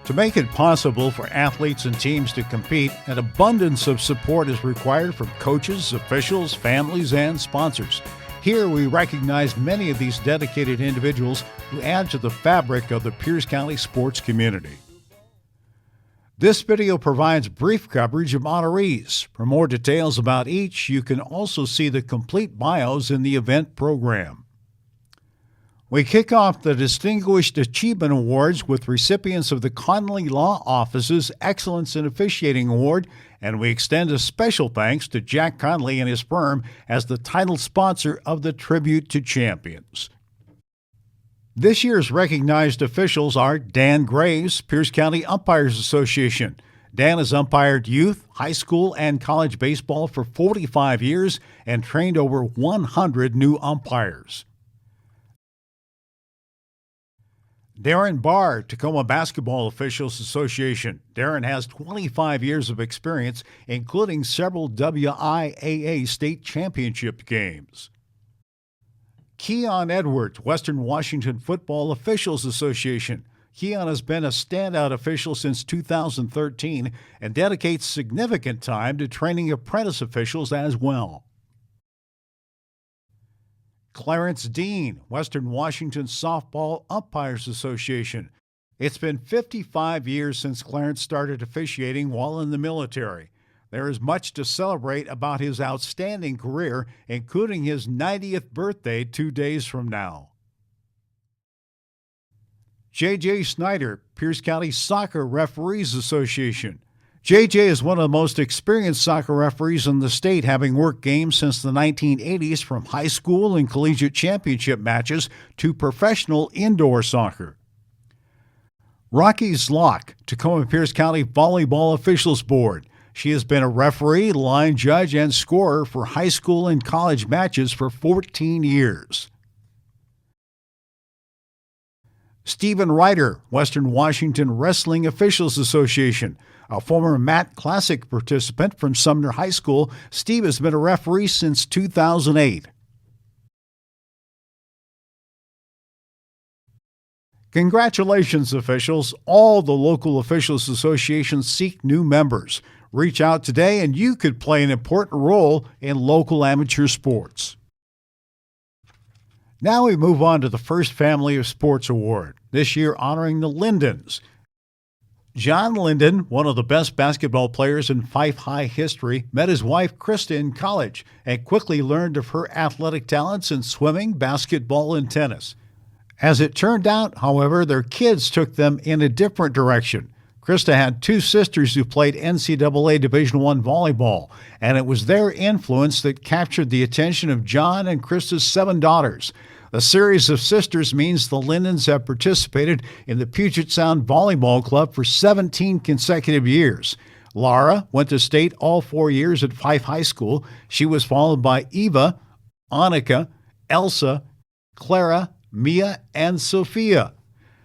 To make it possible for athletes and teams to compete, an abundance of support is required from coaches, officials, families, and sponsors. Here we recognize many of these dedicated individuals who add to the fabric of the Pierce County sports community. This video provides brief coverage of honorees. For more details about each, you can also see the complete bios in the event program. We kick off the Distinguished Achievement Awards with recipients of the Connolly Law Office's Excellence in Officiating Award, and we extend a special thanks to Jack Connolly and his firm as the title sponsor of the Tribute to Champions. This year's recognized officials are Dan Graves, Pierce County Umpires Association. Dan has umpired youth, high school, and college baseball for 45 years and trained over 100 new umpires. Darren Barr, Tacoma Basketball Officials Association. Darren has 25 years of experience, including several WIAA state championship games. Keon Edwards, Western Washington Football Officials Association. Keon has been a standout official since 2013 and dedicates significant time to training apprentice officials as well. Clarence Dean, Western Washington Softball Umpires Association. It's been 55 years since Clarence started officiating while in the military. There is much to celebrate about his outstanding career, including his 90th birthday 2 days from now. J.J. Snyder, Pierce County Soccer Referees Association. J.J. is one of the most experienced soccer referees in the state, having worked games since the 1980s from high school and collegiate championship matches to professional indoor soccer. Rocky Zlock, Tacoma Pierce County Volleyball Officials Board. She has been a referee, line judge, and scorer for high school and college matches for 14 years. Stephen Ryder, Western Washington Wrestling Officials Association. A former MAT Classic participant from Sumner High School, Steve has been a referee since 2008. Congratulations, officials. All the local officials associations seek new members. Reach out today and you could play an important role in local amateur sports. Now we move on to the first Family of Sports Award, this year honoring the Lindens. John Linden, one of the best basketball players in Fife High history, met his wife Krista in college and quickly learned of her athletic talents in swimming, basketball, and tennis. As it turned out, however, their kids took them in a different direction. Krista had two sisters who played NCAA Division I volleyball, and it was their influence that captured the attention of John and Krista's 7 daughters. The series of sisters means the Lindens have participated in the Puget Sound Volleyball Club for 17 consecutive years. Laura went to state all 4 years at Fife High School. She was followed by Eva, Annika, Elsa, Clara, Mia, and Sophia.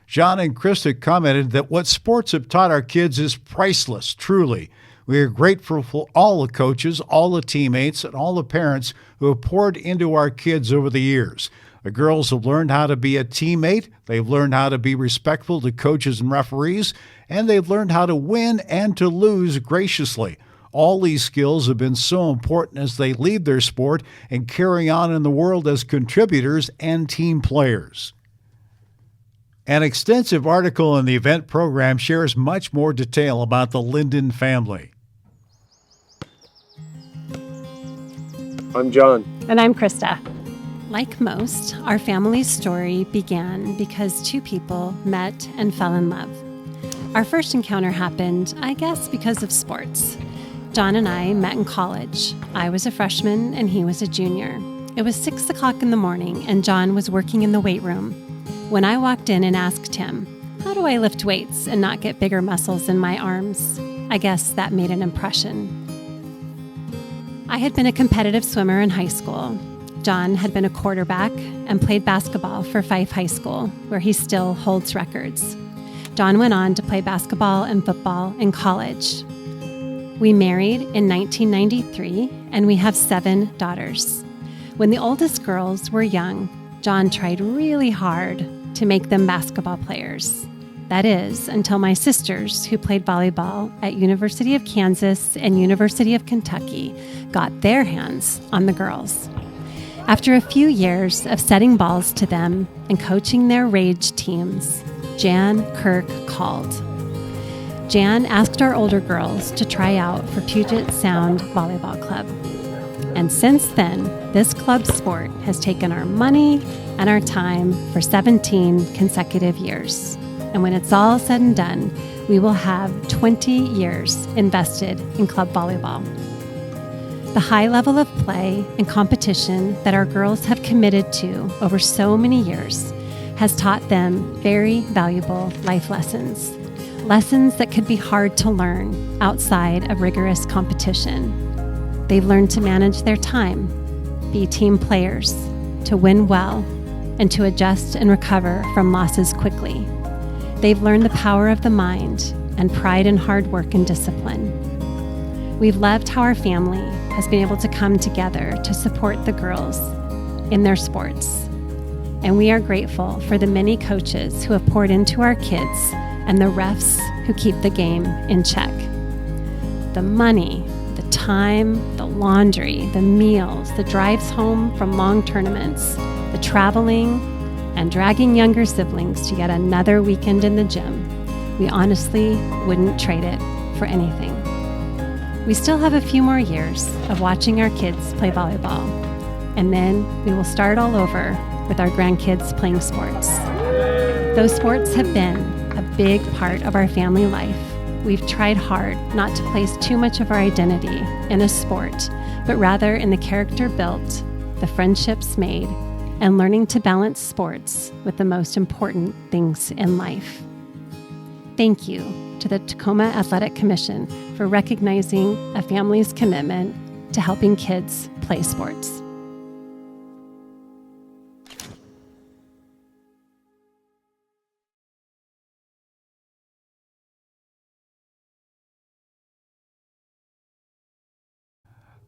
John and Krista commented that what sports have taught our kids is priceless, truly. We are grateful for all the coaches, all the teammates, and all the parents who have poured into our kids over the years. The girls have learned how to be a teammate, they've learned how to be respectful to coaches and referees, and they've learned how to win and to lose graciously. All these skills have been so important as they leave their sport and carry on in the world as contributors and team players. An extensive article in the event program shares much more detail about the Linden family. I'm John. And I'm Krista. Like most, our family's story began because two people met and fell in love. Our first encounter happened, I guess, because of sports. John and I met in college. I was a freshman and he was a junior. It was 6 o'clock in the morning and John was working in the weight room. When I walked in and asked him, "How do I lift weights and not get bigger muscles in my arms?" I guess that made an impression. I had been a competitive swimmer in high school. John had been a quarterback and played basketball for Fife High School, where he still holds records. John went on to play basketball and football in college. We married in 1993, and we have 7 daughters. When the oldest girls were young, John tried really hard to make them basketball players. That is, until my sisters, who played volleyball at University of Kansas and University of Kentucky, got their hands on the girls. After a few years of setting balls to them and coaching their rage teams, Jan Kirk called. Jan asked our older girls to try out for Puget Sound Volleyball Club. And since then, this club sport has taken our money and our time for 17 consecutive years. And when it's all said and done, we will have 20 years invested in club volleyball. The high level of play and competition that our girls have committed to over so many years has taught them very valuable life lessons. Lessons that could be hard to learn outside of rigorous competition. They've learned to manage their time, be team players, to win well, and to adjust and recover from losses quickly. They've learned the power of the mind and pride in hard work and discipline. We've loved how our family has been able to come together to support the girls in their sports. And we are grateful for the many coaches who have poured into our kids and the refs who keep the game in check. The money, the time, the laundry, the meals, the drives home from long tournaments, the traveling, and dragging younger siblings to yet another weekend in the gym. We honestly wouldn't trade it for anything. We still have a few more years of watching our kids play volleyball, and then we will start all over with our grandkids playing sports. Those sports have been a big part of our family life. We've tried hard not to place too much of our identity in a sport, but rather in the character built, the friendships made, and learning to balance sports with the most important things in life. Thank you to the Tacoma Athletic Commission for recognizing a family's commitment to helping kids play sports.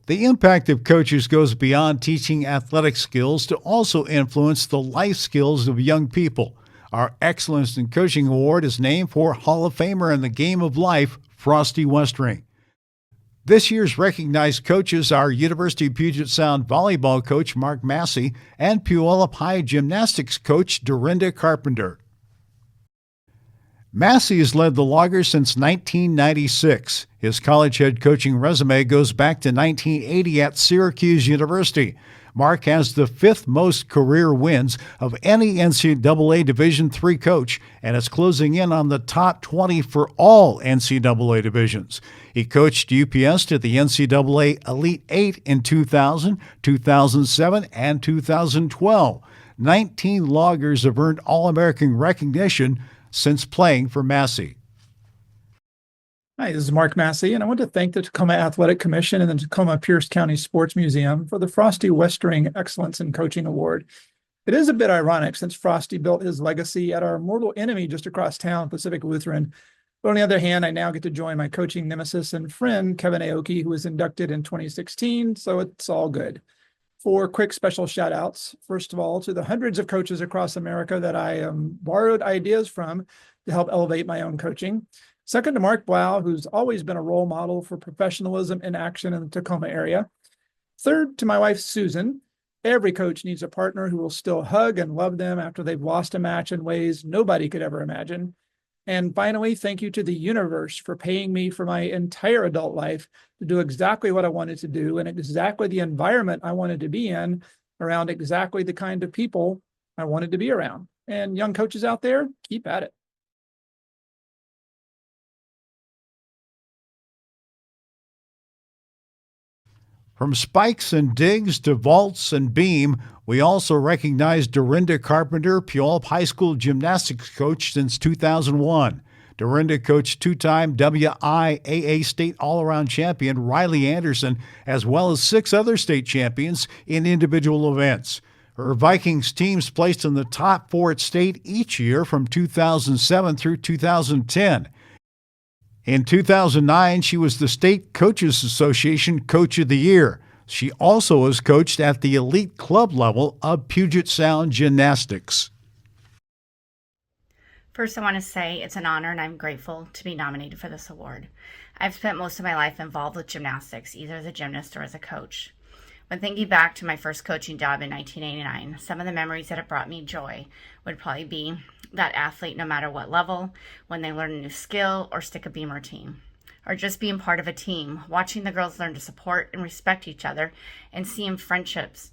The impact of coaches goes beyond teaching athletic skills to also influence the life skills of young people. Our Excellence in Coaching Award is named for Hall of Famer in the game of life, Frosty Westring. This year's recognized coaches are University of Puget Sound volleyball coach Mark Massey and Puyallup High gymnastics coach Dorinda Carpenter. Massey has led the Loggers since 1996. His college head coaching resume goes back to 1980 at Syracuse University. Mark has the fifth most career wins of any NCAA Division III coach and is closing in on the top 20 for all NCAA divisions. He coached UPS to the NCAA Elite Eight in 2000, 2007, and 2012. 19 Loggers have earned All-American recognition since playing for Massey. Hi, this is Mark Massey, and I want to thank the Tacoma Athletic Commission and the Tacoma Pierce County Sports Museum for the Frosty Westring Excellence in Coaching Award. It is a bit ironic since Frosty built his legacy at our mortal enemy just across town, Pacific Lutheran. But on the other hand, I now get to join my coaching nemesis and friend, Kevin Aoki, who was inducted in 2016, so it's all good. 4 quick special shout outs. First of all, to the hundreds of coaches across America that I borrowed ideas from to help elevate my own coaching. Second, to Mark Blau, who's always been a role model for professionalism in action in the Tacoma area. Third, to my wife, Susan. Every coach needs a partner who will still hug and love them after they've lost a match in ways nobody could ever imagine. And finally, thank you to the universe for paying me for my entire adult life to do exactly what I wanted to do and exactly the environment I wanted to be in, around exactly the kind of people I wanted to be around. And young coaches out there, keep at it. From spikes and digs to vaults and beam, we also recognize Dorinda Carpenter, Puyallup High School gymnastics coach since 2001. Dorinda coached 2-time WIAA state all-around champion Riley Anderson, as well as 6 other state champions in individual events. Her Vikings teams placed in the top 4 at state each year from 2007 through 2010. In 2009, she was the State Coaches Association Coach of the Year. She also has coached at the elite club level of Puget Sound Gymnastics. First, I want to say it's an honor and I'm grateful to be nominated for this award. I've spent most of my life involved with gymnastics, either as a gymnast or as a coach. When thinking back to my first coaching job in 1989, some of the memories that have brought me joy would probably be that athlete, no matter what level, when they learn a new skill or stick a beam routine, or just being part of a team, watching the girls learn to support and respect each other and seeing friendships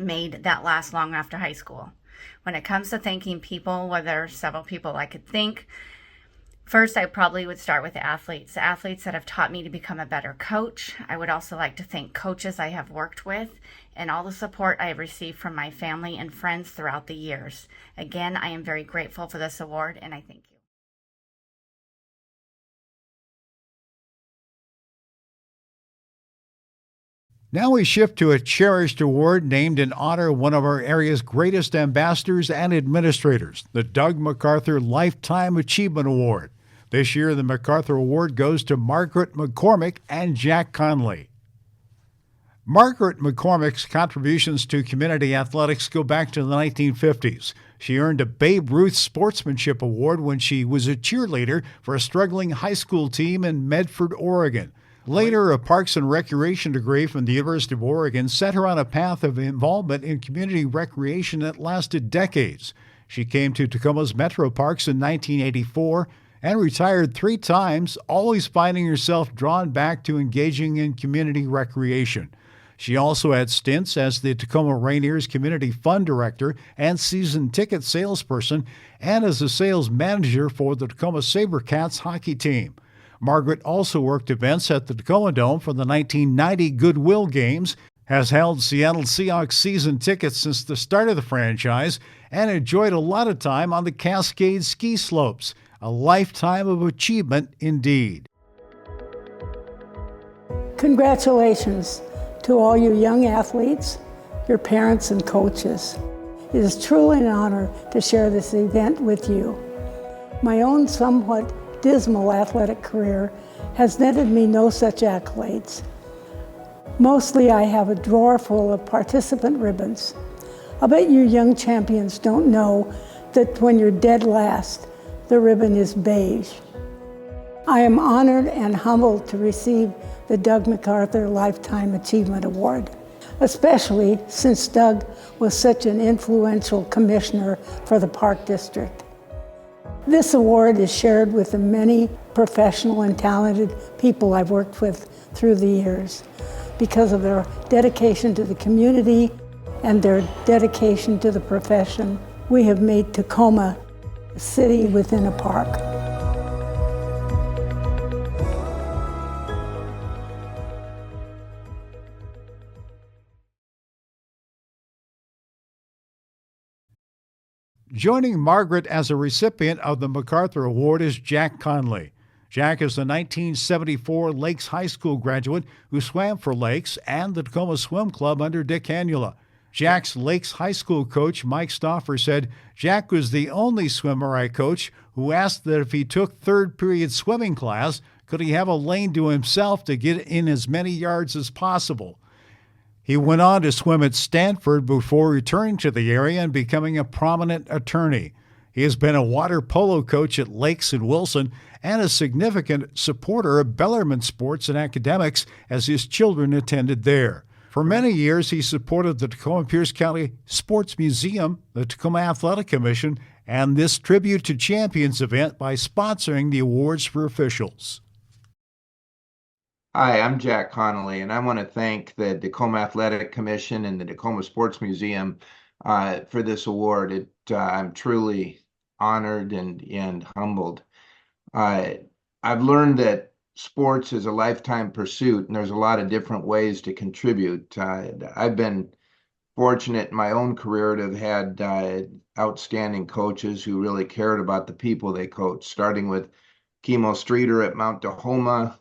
made that last long after high school. When it comes to thanking people, well, there are several people I could thank. First, I probably would start with the athletes that have taught me to become a better coach. I would also like to thank coaches I have worked with and all the support I have received from my family and friends throughout the years. Again, I am very grateful for this award and I thank you. Now we shift to a cherished award named in honor of one of our area's greatest ambassadors and administrators, the Doug MacArthur Lifetime Achievement Award. This year, the MacArthur Award goes to Margaret McCormick and Jack Conley. Margaret McCormick's contributions to community athletics go back to the 1950s. She earned a Babe Ruth Sportsmanship Award when she was a cheerleader for a struggling high school team in Medford, Oregon. Later, a Parks and Recreation degree from the University of Oregon set her on a path of involvement in community recreation that lasted decades. She came to Tacoma's Metro Parks in 1984 and retired 3 times, always finding herself drawn back to engaging in community recreation. She also had stints as the Tacoma Rainiers Community Fund Director and season ticket salesperson, and as a sales manager for the Tacoma SaberCats hockey team. Margaret also worked events at the Tacoma Dome for the 1990 Goodwill Games, has held Seattle Seahawks season tickets since the start of the franchise, and enjoyed a lot of time on the Cascade ski slopes. A lifetime of achievement indeed. Congratulations to all you young athletes, your parents and coaches. It is truly an honor to share this event with you. My own somewhat dismal athletic career has netted me no such accolades. Mostly I have a drawer full of participant ribbons. I'll bet you young champions don't know that when you're dead last, the ribbon is beige. I am honored and humbled to receive the Doug MacArthur Lifetime Achievement Award, especially since Doug was such an influential commissioner for the Park District. This award is shared with the many professional and talented people I've worked with through the years because of their dedication to the community and their dedication to the profession. We have made Tacoma a city within a park. Joining Margaret as a recipient of the MacArthur Award is Jack Conley. Jack is the 1974 Lakes High School graduate who swam for Lakes and the Tacoma Swim Club under Dick Hanula. Jack's Lakes High School coach, Mike Stauffer, said Jack was the only swimmer I coached who asked that if he took third period swimming class, could he have a lane to himself to get in as many yards as possible. He went on to swim at Stanford before returning to the area and becoming a prominent attorney. He has been a water polo coach at Lakes and Wilson and a significant supporter of Bellarmine sports and academics as his children attended there. For many years, he supported the Tacoma Pierce County Sports Museum, the Tacoma Athletic Commission, and this Tribute to Champions event by sponsoring the awards for officials. Hi, I'm Jack Connolly, and I want to thank the Tacoma Athletic Commission and the Tacoma Sports Museum for this award. I'm truly honored and humbled. I've learned that sports is a lifetime pursuit, and there's a lot of different ways to contribute. I've been fortunate in my own career to have had outstanding coaches who really cared about the people they coached, starting with Chemo Streeter at Mount Dahoma,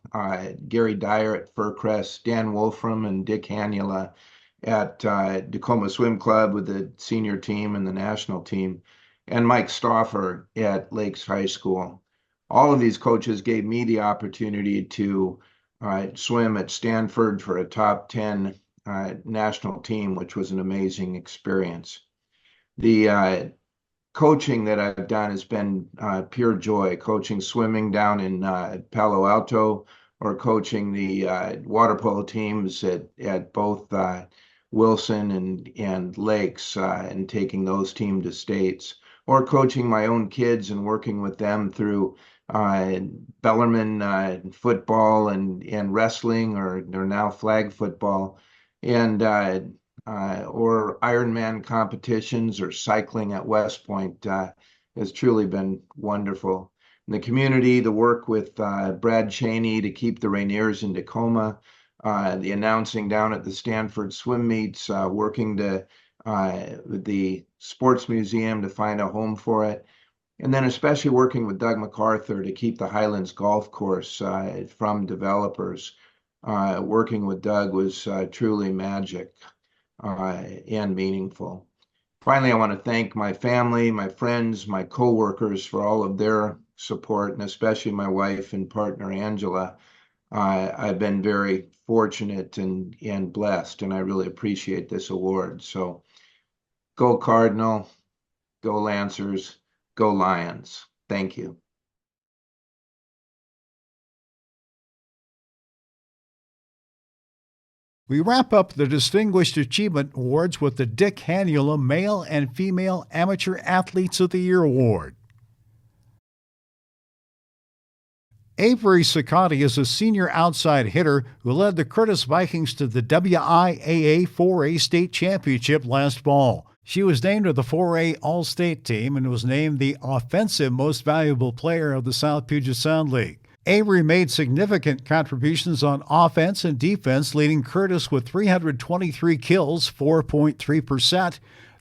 Gary Dyer at Furcrest, Dan Wolfram and Dick Hanula at Tacoma Swim Club with the senior team and the national team, and Mike Stauffer at Lakes High School. All of these coaches gave me the opportunity to swim at Stanford for a top 10 national team, which was an amazing experience. The coaching that I've done has been pure joy. Coaching swimming down in Palo Alto, or coaching the water polo teams at both Wilson and Lakes, and taking those teams to states, or coaching my own kids and working with them through Bellarmine football and wrestling, or now flag football, and or Ironman competitions, or cycling at West Point, has truly been wonderful. In the community, the work with Brad Cheney to keep the Rainiers in Tacoma, the announcing down at the Stanford swim meets, working with the Sports Museum to find a home for it, and then especially working with Doug MacArthur to keep the Highlands Golf Course from developers. Working with Doug was truly magic and meaningful. Finally, I want to thank my family, my friends, my coworkers for all of their support, and especially my wife and partner, Angela. I've been very fortunate and blessed, and I really appreciate this award. So go Cardinal, go Lancers, go Lions. Thank you. We wrap up the Distinguished Achievement Awards with the Dick Hanula Male and Female Amateur Athletes of the Year Award. Avery Siccotti is a senior outside hitter who led the Curtis Vikings to the WIAA 4A State Championship last fall. She was named to the 4A All-State team and was named the Offensive Most Valuable Player of the South Puget Sound League. Avery made significant contributions on offense and defense, leading Curtis with 323 kills, 4.3%,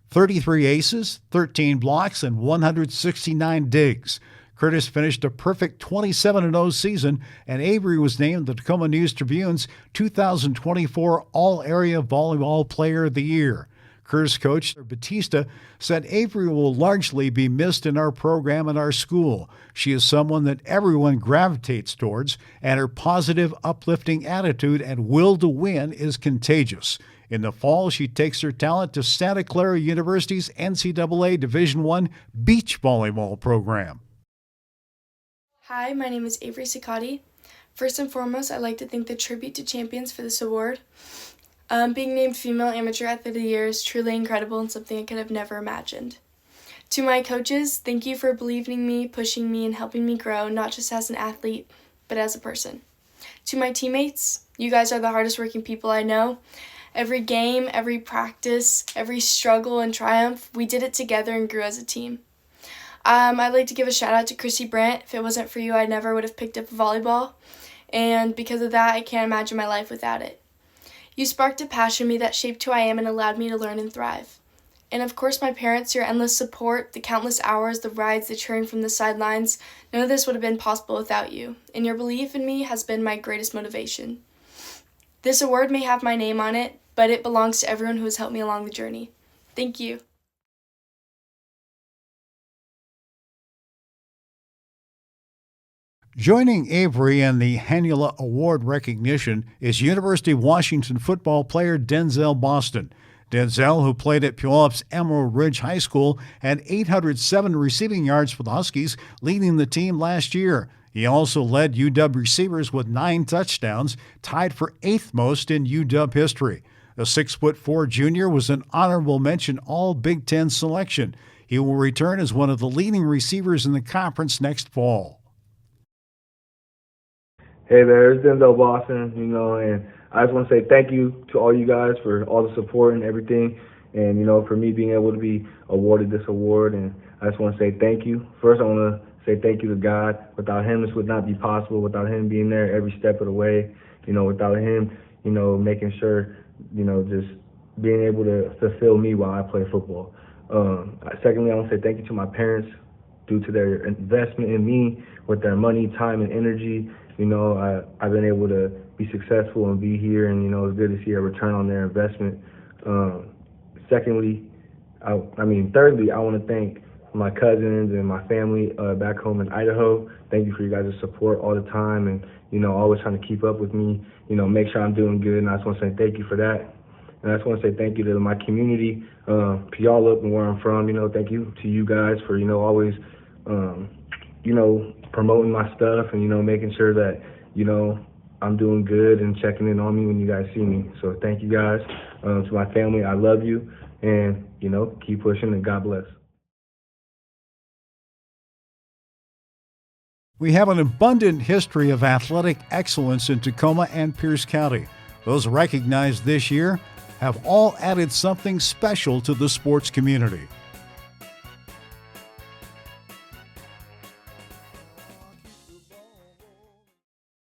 33 aces, 13 blocks, and 169 digs. Curtis finished a perfect 27-0 season, and Avery was named the Tacoma News-Tribune's 2024 All-Area Volleyball Player of the Year. Curtis coach Batista said Avery will largely be missed in our program and our school. She is someone that everyone gravitates towards, and her positive, uplifting attitude and will to win is contagious. In the fall, she takes her talent to Santa Clara University's NCAA Division I beach volleyball program. Hi, my name is Avery Siccotti. First and foremost, I'd like to thank the Tribute to Champions for this award. Being named Female Amateur Athlete of the Year is truly incredible and something I could have never imagined. To my coaches, thank you for believing in me, pushing me, and helping me grow, not just as an athlete, but as a person. To my teammates, you guys are the hardest working people I know. Every game, every practice, every struggle and triumph, we did it together and grew as a team. I'd like to give a shout out to Chrissy Brandt. If it wasn't for you, I never would have picked up volleyball, and because of that, I can't imagine my life without it. You sparked a passion in me that shaped who I am and allowed me to learn and thrive. And of course, my parents, your endless support, the countless hours, the rides, the cheering from the sidelines, none of this would have been possible without you, and your belief in me has been my greatest motivation. This award may have my name on it, but it belongs to everyone who has helped me along the journey. Thank you. Joining Avery in the Hanula Award recognition is University of Washington football player Denzel Boston. Denzel, who played at Puyallups Emerald Ridge High School, had 807 receiving yards for the Huskies, leading the team last year. He also led UW receivers with 9 touchdowns, tied for 8th most in UW history. The 6'4" junior was an honorable mention All Big Ten selection. He will return as one of the leading receivers in the conference next fall. Hey there, it's Denzel Boston, and I just want to say thank you to all you guys for all the support and everything, and, for me being able to be awarded this award, and I just want to say thank you. First, I want to say thank you to God. Without him, this would not be possible. Without him being there every step of the way, without him, making sure, just being able to fulfill me while I play football. Secondly, I want to say thank you to my parents due to their investment in me with their money, time, and energy. I've been able to be successful and be here, and, it's good to see a return on their investment. Thirdly, I want to thank my cousins and my family back home in Idaho. Thank you for you guys' support all the time and, always trying to keep up with me, make sure I'm doing good, and I just want to say thank you for that. And I just want to say thank you to my community, Puyallup and where I'm from. Thank you to you guys for, always, promoting my stuff and, making sure that, I'm doing good and checking in on me when you guys see me. So thank you guys. To my family, I love you. And, keep pushing and God bless. We have an abundant history of athletic excellence in Tacoma and Pierce County. Those recognized this year have all added something special to the sports community.